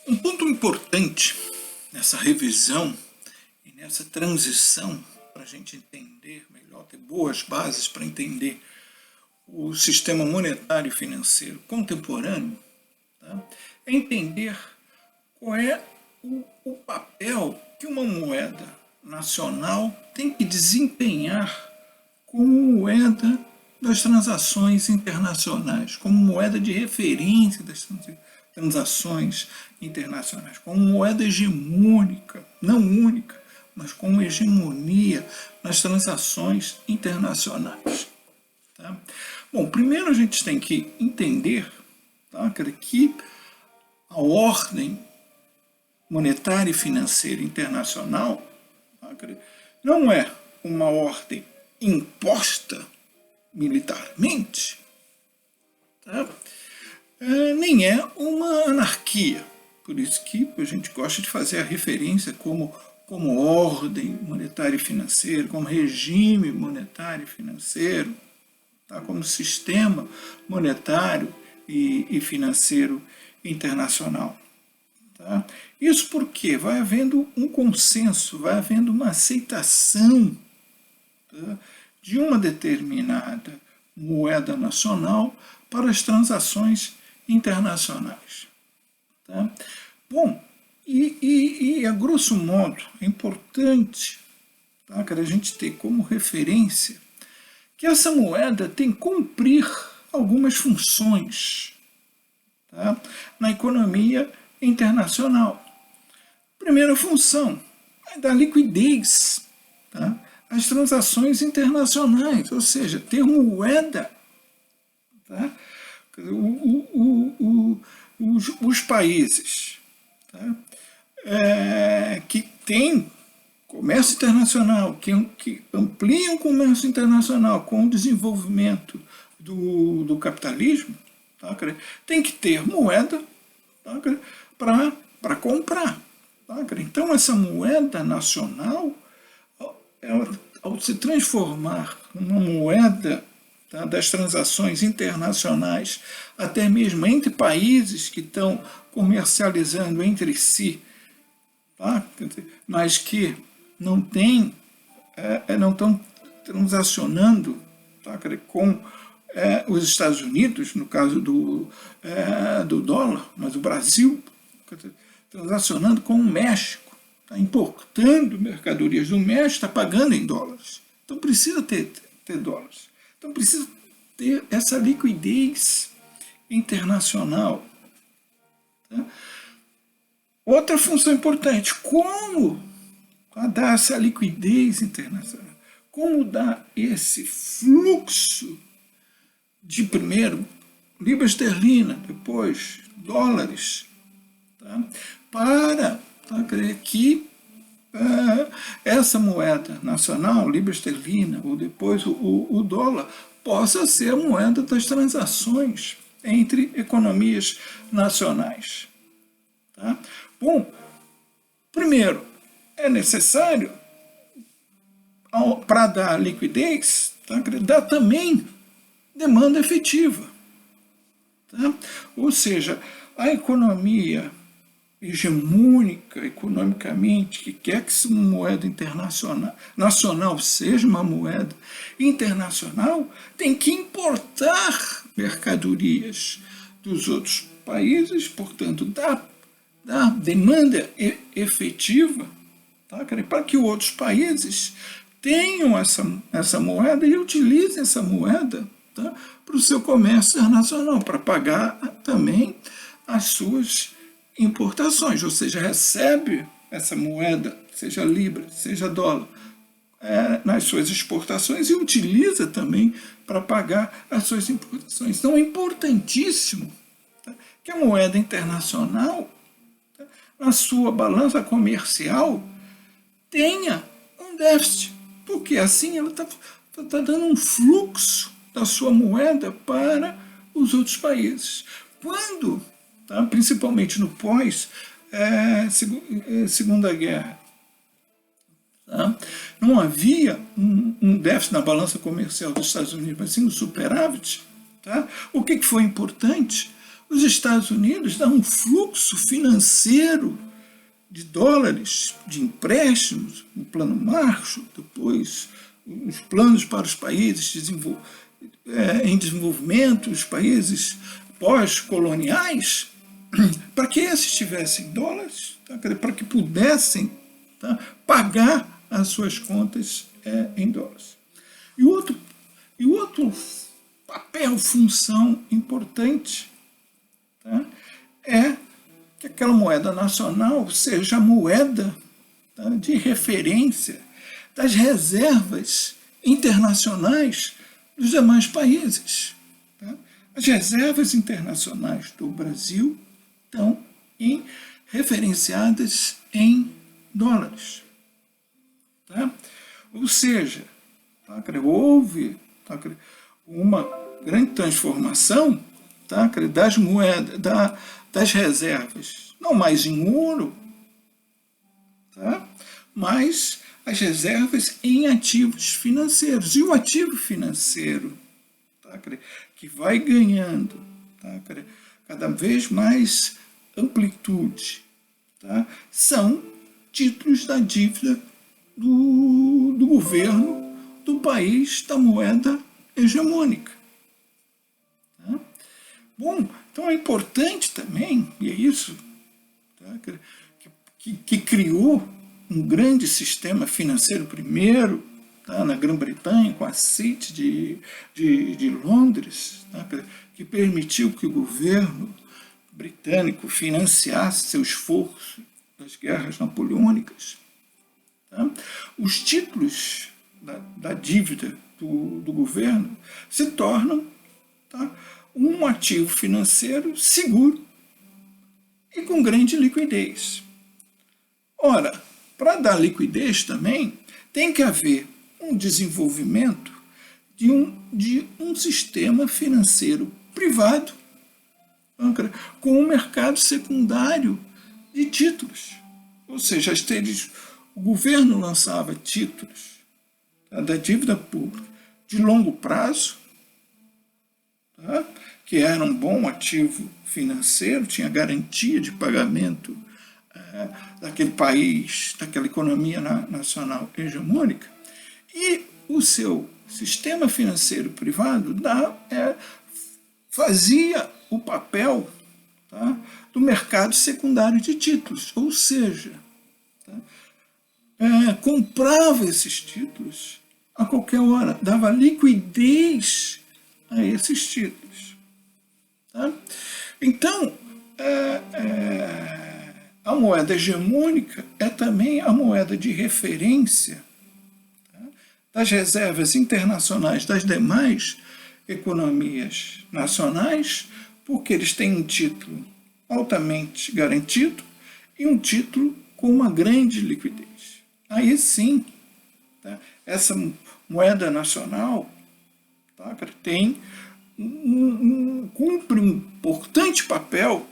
Um ponto importante nessa revisão e nessa transição para a gente entender melhor, ter boas bases para entender o sistema monetário e financeiro contemporâneo, tá? É entender qual é o papel que uma moeda nacional tem que desempenhar como moeda das transações internacionais, como moeda de referência das transações internacionais, como moeda hegemônica, não única, mas como hegemonia nas transações internacionais. Tá? Bom, primeiro a gente tem que entender, tá, que a ordem monetária e financeira internacional, tá, não é uma ordem imposta militarmente, tá? Nem é uma anarquia. Por isso que a gente gosta de fazer a referência como ordem monetária e financeira, como regime monetário e financeiro, tá? Como sistema monetário e financeiro internacional. Tá? Isso porque vai havendo um consenso, vai havendo uma aceitação, tá, de uma determinada moeda nacional para as transações internacionais. Tá? Bom, a grosso modo é importante, tá, a gente ter como referência que essa moeda tem que cumprir algumas funções, tá, na economia internacional. Primeira função é dar liquidez, tá, às transações internacionais, ou seja, ter moeda. Tá? Os países, tá, que têm comércio internacional, que ampliam o comércio internacional com o desenvolvimento do capitalismo, tá, tem que ter moeda, tá, para comprar. Tá? Então, essa moeda nacional, ao se transformar numa moeda, tá, das transações internacionais, até mesmo entre países que estão comercializando entre si, tá, mas que não estão transacionando, tá, com os Estados Unidos, no caso do dólar, mas o Brasil transacionando com o México, está importando mercadorias do México, está pagando em dólares. Então precisa ter dólares. Então precisa ter essa liquidez internacional. Tá? Outra função importante, como dar essa liquidez internacional? Como dar esse fluxo de primeiro libra esterlina, depois dólares, tá? Para que essa moeda nacional, libra esterlina, ou depois o dólar, possa ser a moeda das transações entre economias nacionais. Tá? Bom, primeiro, é necessário, para dar liquidez, tá, dar também demanda efetiva. Tá? Ou seja, a economia hegemônica economicamente, que quer que uma moeda nacional seja uma moeda internacional, tem que importar mercadorias dos outros países, portanto, dar demanda efetiva, tá, para que outros países tenham essa moeda e utilizem essa moeda, tá, para o seu comércio internacional, para pagar também as suas importações, ou seja, recebe essa moeda, seja libra, seja dólar, nas suas exportações e utiliza também para pagar as suas importações. Então é importantíssimo, tá, que a moeda internacional, tá, na sua balança comercial, tenha um déficit, porque assim ela está dando um fluxo da sua moeda para os outros países. Quando, tá, principalmente no pós-Segunda Guerra, tá, não havia um déficit na balança comercial dos Estados Unidos, mas sim um superávit, tá, o que foi importante? os Estados Unidos dão um fluxo financeiro de dólares, de empréstimos, o Plano Marshall, depois os planos para os países em desenvolvimento, os países pós-coloniais, para que esses tivessem dólares, tá? Para que pudessem, tá, pagar as suas contas em dólares. E outro papel, função importante, tá, é que aquela moeda nacional seja a moeda, tá, de referência das reservas internacionais dos demais países. Tá? As reservas internacionais do Brasil estão referenciadas em dólares. Tá? Ou seja, tá, houve, tá, uma grande transformação, tá, das moedas, das reservas, não mais em ouro, tá, mas as reservas em ativos financeiros. E o ativo financeiro, tá, que vai ganhando, tá, cada vez mais amplitude, tá, são títulos da dívida do governo do país da moeda hegemônica. Tá? Bom, então é importante também, e é isso, tá, que criou um grande sistema financeiro primeiro, tá, na Grã-Bretanha, com a City de Londres, tá, que permitiu que o governo britânico financiasse seu esforço das guerras napoleônicas. Tá? Os títulos da dívida do governo se tornam, tá, um ativo financeiro seguro e com grande liquidez. Ora, para dar liquidez também, tem que haver um desenvolvimento de um sistema financeiro privado, com um mercado secundário de títulos. Ou seja, o governo lançava títulos, tá, da dívida pública de longo prazo, tá, que era um bom ativo financeiro, tinha garantia de pagamento daquele país, daquela economia nacional hegemônica, e o seu sistema financeiro privado fazia o papel, tá, do mercado secundário de títulos, ou seja, tá, comprava esses títulos a qualquer hora, dava liquidez a esses títulos. Tá? Então, a moeda hegemônica é também a moeda de referência, tá, das reservas internacionais das demais economias nacionais, porque eles têm um título altamente garantido e um título com uma grande liquidez. Aí sim, tá, essa moeda nacional, tá, cumpre um importante papel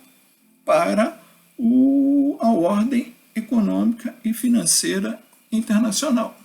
para a ordem econômica e financeira internacional.